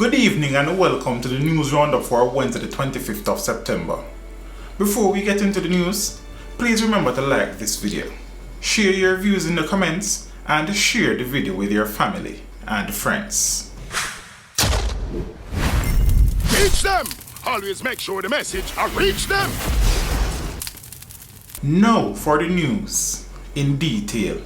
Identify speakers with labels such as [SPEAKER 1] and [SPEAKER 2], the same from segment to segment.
[SPEAKER 1] Good evening and welcome to the news roundup for Wednesday the 25th of September. Before we get into the news, please remember to like this video, share your views in the comments, and share the video with your family and friends.
[SPEAKER 2] Reach them! Always make sure the message reach them!
[SPEAKER 1] Now for the news in detail.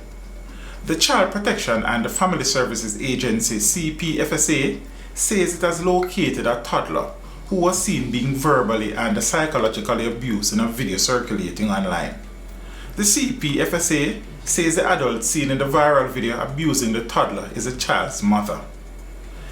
[SPEAKER 1] The Child Protection and Family Services Agency CPFSA says it has located a toddler who was seen being verbally and psychologically abused in a video circulating online. The CPFSA says the adult seen in the viral video abusing the toddler is a child's mother.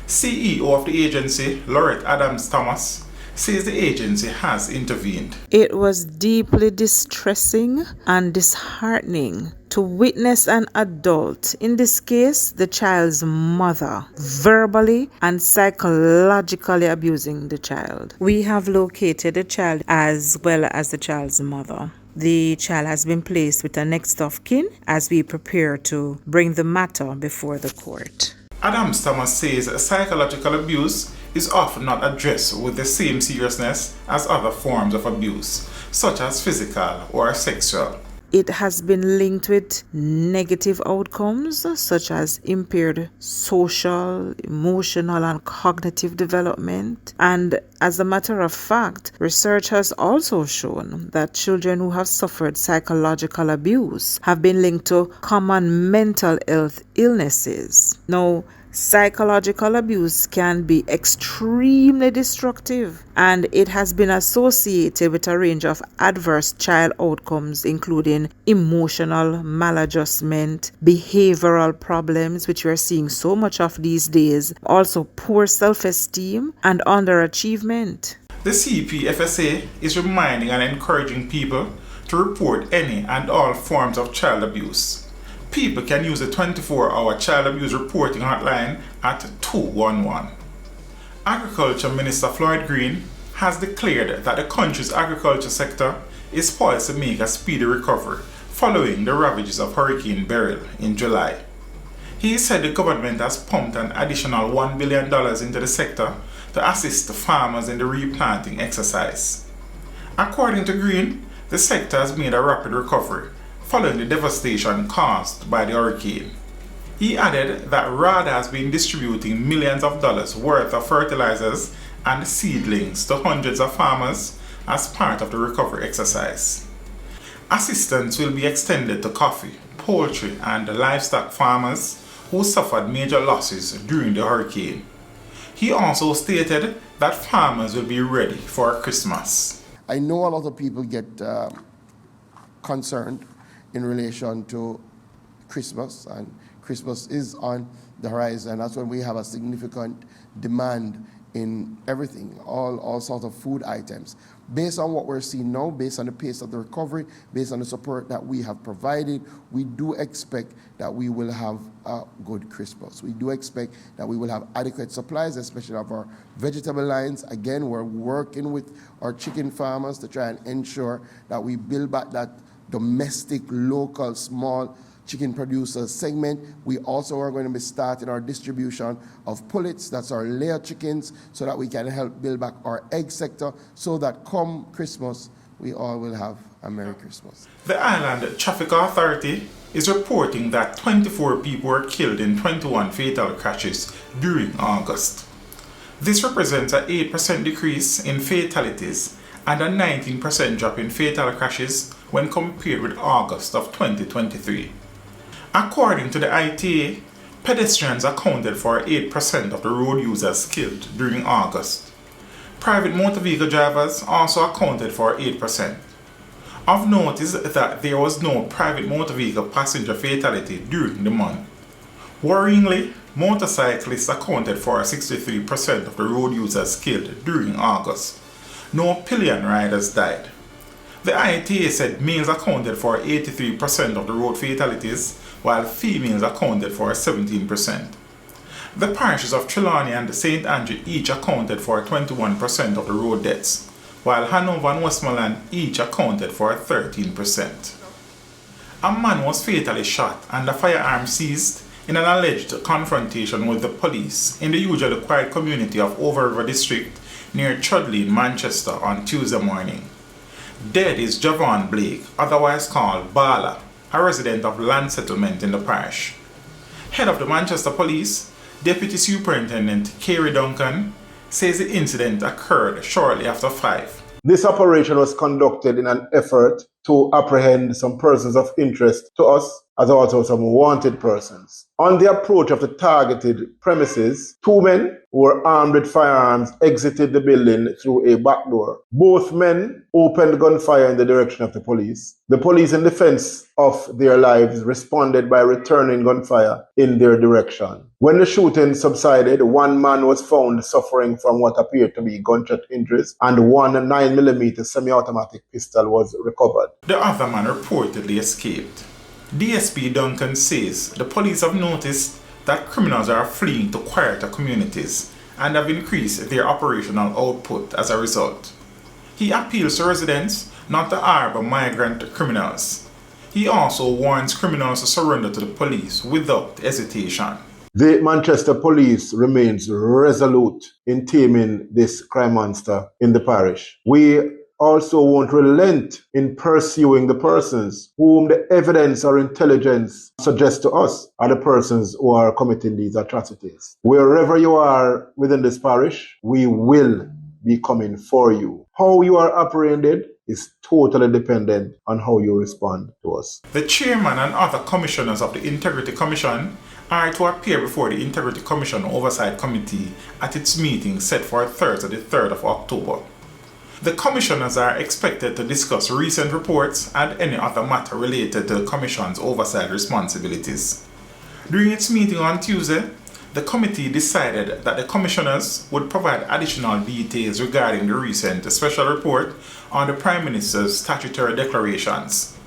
[SPEAKER 1] CEO of the agency, Lorette Adams-Thomas, says the agency has intervened.
[SPEAKER 3] It was deeply distressing and disheartening to witness an adult, in this case the child's mother, verbally and psychologically abusing the child. We have located the child as well as the child's mother. The child has been placed with a next of kin as we prepare to bring the matter before the court.
[SPEAKER 1] Adams-Thomas says psychological abuse is often not addressed with the same seriousness as other forms of abuse, such as physical or sexual.
[SPEAKER 3] It has been linked with negative outcomes such as impaired social, emotional, and cognitive development. And as a matter of fact, research has also shown that children who have suffered psychological abuse have been linked to common mental health illnesses. Now, psychological abuse can be extremely destructive, and it has been associated with a range of adverse child outcomes, including emotional maladjustment, behavioral problems, which we are seeing so much of these days, also poor self-esteem and underachievement.
[SPEAKER 1] The CPFSA is reminding and encouraging people to report any and all forms of child abuse. People can use the 24-hour child abuse reporting hotline at 211. Agriculture Minister Floyd Green has declared that the country's agriculture sector is poised to make a speedy recovery following the ravages of Hurricane Beryl in July. He said the government has pumped an additional $1 billion into the sector to assist the farmers in the replanting exercise. According to Green, the sector has made a rapid recovery following the devastation caused by the hurricane. He added that RAD has been distributing millions of dollars worth of fertilizers and seedlings to hundreds of farmers as part of the recovery exercise. Assistance will be extended to coffee, poultry, and livestock farmers who suffered major losses during the hurricane. He also stated that farmers will be ready for Christmas.
[SPEAKER 4] I know a lot of people get concerned in relation to Christmas, and Christmas is on the horizon. That's when we have a significant demand in everything, all sorts of food items. Based on what we're seeing now, based on the pace of the recovery, based on the support that we have provided, we do expect that we will have a good Christmas. We do expect that we will have adequate supplies, especially of our vegetable lines. Again, we're working with our chicken farmers to try and ensure that we build back that domestic, local, small chicken producer segment. We also are going to be starting our distribution of pullets, that's our layer chickens, so that we can help build back our egg sector, so that come Christmas, we all will have a Merry Christmas.
[SPEAKER 1] The Island Traffic Authority is reporting that 24 people were killed in 21 fatal crashes during August. This represents an 8% decrease in fatalities and a 19% drop in fatal crashes when compared with August of 2023. According to the ITA, pedestrians accounted for 8% of the road users killed during August. Private motor vehicle drivers also accounted for 8%. Of note is that there was no private motor vehicle passenger fatality during the month. Worryingly, motorcyclists accounted for 63% of the road users killed during August. No pillion riders died. The ITA said males accounted for 83% of the road fatalities, while females accounted for 17%. The parishes of Trelawney and St. Andrew each accounted for 21% of the road deaths, while Hanover and Westmoreland each accounted for 13%. A man was fatally shot and a firearm seized in an alleged confrontation with the police in the usually quiet community of Over River District near Chudley in Manchester on Tuesday morning. Dead is Javon Blake, otherwise called Bala, a resident of land settlement in the parish. Head of the Manchester Police, Deputy Superintendent Kerry Duncan, says the incident occurred shortly after 5.
[SPEAKER 5] This operation was conducted in an effort to apprehend some persons of interest to us, as also some wanted persons. On the approach of the targeted premises, 2 men who were armed with firearms exited the building through a back door. Both men opened gunfire in the direction of the police. The police, in defense of their lives, responded by returning gunfire in their direction. When the shooting subsided, 1 man was found suffering from what appeared to be gunshot injuries, and 1 9mm semi-automatic pistol was recovered.
[SPEAKER 1] The other man reportedly escaped. DSP Duncan says the police have noticed that criminals are fleeing to quieter communities and have increased their operational output as a result. He appeals to residents not to harbor migrant criminals. He also warns criminals to surrender to the police without hesitation.
[SPEAKER 5] The Manchester Police remains resolute in taming this crime monster in the parish. We also won't relent in pursuing the persons whom the evidence or intelligence suggests to us are the persons who are committing these atrocities. Wherever you are within this parish, we will be coming for you. How you are apprehended is totally dependent on how you respond to us.
[SPEAKER 1] The chairman and other commissioners of the Integrity Commission are to appear before the Integrity Commission Oversight Committee at its meeting set for Thursday, the 3rd of October. The commissioners are expected to discuss recent reports and any other matter related to the Commission's oversight responsibilities. During its meeting on Tuesday, the committee decided that the commissioners would provide additional details regarding the recent special report on the Prime Minister's statutory declarations.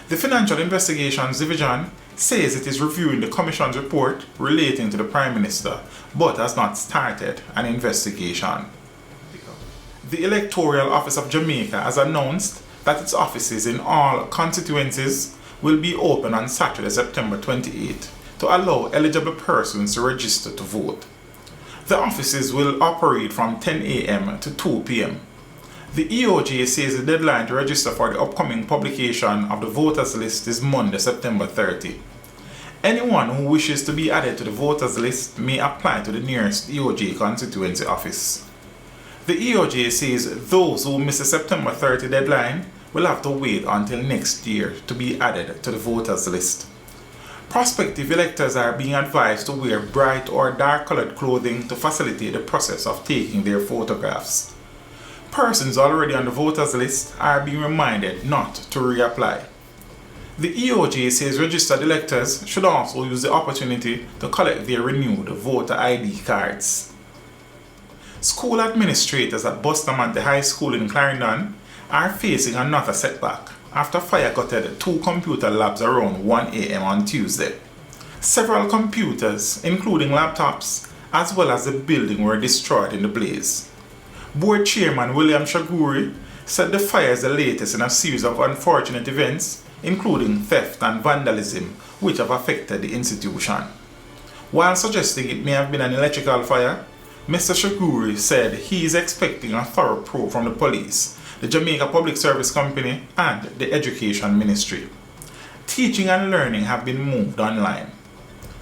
[SPEAKER 1] The Financial Investigations Division says it is reviewing the Commission's report relating to the Prime Minister, but has not started an investigation. The Electoral Office of Jamaica has announced that its offices in all constituencies will be open on Saturday, September 28, to allow eligible persons to register to vote. The offices will operate from 10 a.m. to 2 p.m. The EOJ says the deadline to register for the upcoming publication of the voters list is Monday, September 30. Anyone who wishes to be added to the voters list may apply to the nearest EOJ constituency office. The EOJ says those who miss the September 30 deadline will have to wait until next year to be added to the voters list. Prospective electors are being advised to wear bright or dark colored clothing to facilitate the process of taking their photographs. Persons already on the voters list are being reminded not to reapply. The EOJ says registered electors should also use the opportunity to collect their renewed voter ID cards. School administrators at Bustamante High School in Clarendon are facing another setback after fire gutted 2 computer labs around 1 a.m. on Tuesday. Several computers, including laptops, as well as the building were destroyed in the blaze. Board Chairman William Shaguri said the fire is the latest in a series of unfortunate events, including theft and vandalism, which have affected the institution. While suggesting it may have been an electrical fire, Mr. Shaguri said he is expecting a thorough probe from the police, the Jamaica Public Service Company, and the Education Ministry. Teaching and learning have been moved online.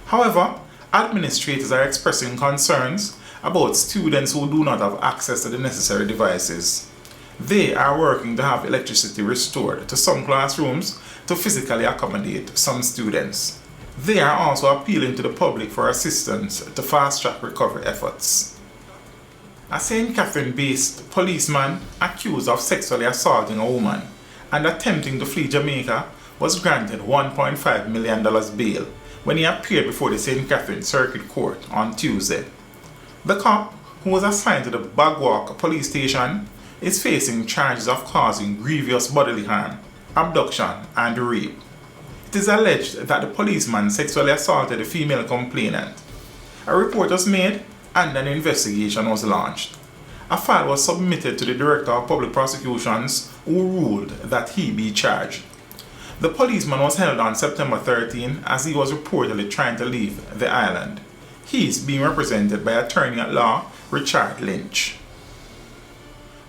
[SPEAKER 1] However, administrators are expressing concerns about students who do not have access to the necessary devices. They are working to have electricity restored to some classrooms to physically accommodate some students. They are also appealing to the public for assistance to fast-track recovery efforts. A St. Catherine-based policeman accused of sexually assaulting a woman and attempting to flee Jamaica was granted $1.5 million bail when he appeared before the St. Catherine Circuit Court on Tuesday. The cop, who was assigned to the Bagwalk police station, is facing charges of causing grievous bodily harm, abduction, and rape. It is alleged that the policeman sexually assaulted the female complainant. A report was made and an investigation was launched. A file was submitted to the Director of Public Prosecutions, who ruled that he be charged. The policeman was held on September 13 as he was reportedly trying to leave the island. He is being represented by attorney at law Richard Lynch.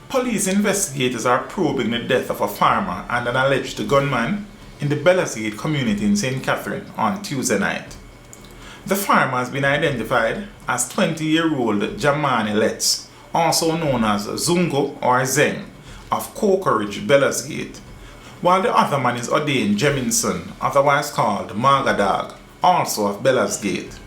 [SPEAKER 1] Police investigators are probing the death of a farmer and an alleged gunman in the Bellasgate community in St. Catherine on Tuesday night. The farmer has been identified as 20-year-old Jamani Letts, also known as Zungo or Zeng, of Cokeridge, Bellasgate, while the other man is Ordain Jemison, otherwise called Margadag, also of Bellasgate.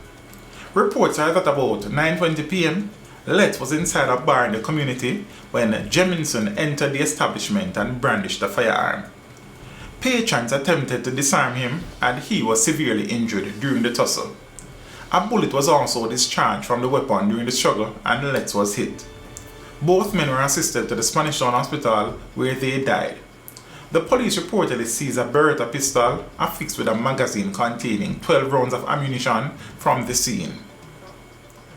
[SPEAKER 1] Reports are that about 9:20 p.m., Letts was inside a bar in the community when Jemison entered the establishment and brandished a firearm. Patrons attempted to disarm him and he was severely injured during the tussle. A bullet was also discharged from the weapon during the struggle and Letts was hit. Both men were assisted to the Spanish Town Hospital where they died. The police reportedly seized a Beretta pistol affixed with a magazine containing 12 rounds of ammunition from the scene.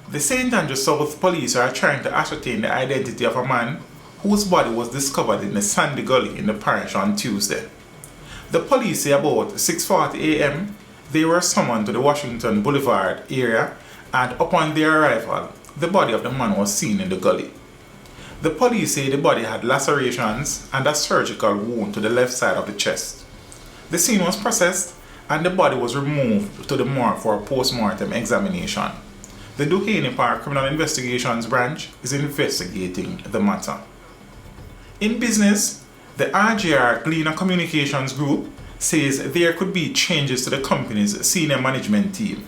[SPEAKER 1] The St. Andrew South police are trying to ascertain the identity of a man whose body was discovered in the Sandy Gully in the parish on Tuesday. The police say about 6:40 a.m. they were summoned to the Washington Boulevard area and upon their arrival, the body of the man was seen in the gully. The police say the body had lacerations and a surgical wound to the left side of the chest. The scene was processed and the body was removed to the morgue for a post-mortem examination. The Duhaney Park Criminal Investigations Branch is investigating the matter. In business, the RJR Gleaner Communications Group says there could be changes to the company's senior management team.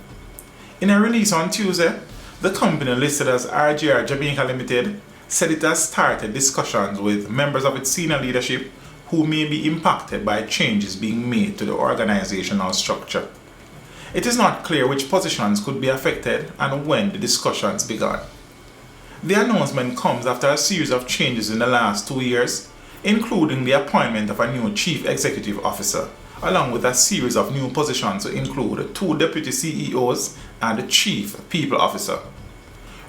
[SPEAKER 1] In a release on Tuesday, the company listed as RJR Jamaica Limited said it has started discussions with members of its senior leadership who may be impacted by changes being made to the organizational structure. It is not clear which positions could be affected and when the discussions began. The announcement comes after a series of changes in the last 2 years, including the appointment of a new Chief Executive Officer, along with a series of new positions to include 2 Deputy CEOs and a Chief People Officer.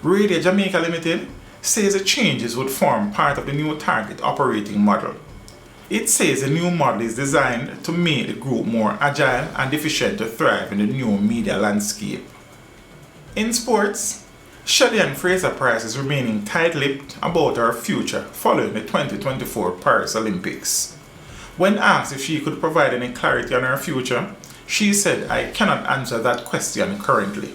[SPEAKER 1] Radio Jamaica Limited says the changes would form part of the new target operating model. It says the new model is designed to make the group more agile and efficient to thrive in the new media landscape. In sports, Shelley-Ann Fraser-Pryce is remaining tight-lipped about her future following the 2024 Paris Olympics. When asked if she could provide any clarity on her future, she said, "I cannot answer that question currently."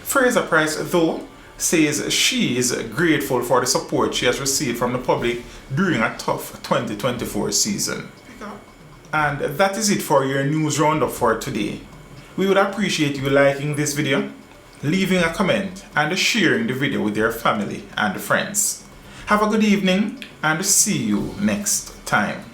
[SPEAKER 1] Fraser-Pryce, though, says she is grateful for the support she has received from the public during a tough 2024 season. And that is it for your news roundup for today. We would appreciate you liking this video, leaving a comment and sharing the video with your family and friends. Have a good evening and see you next time.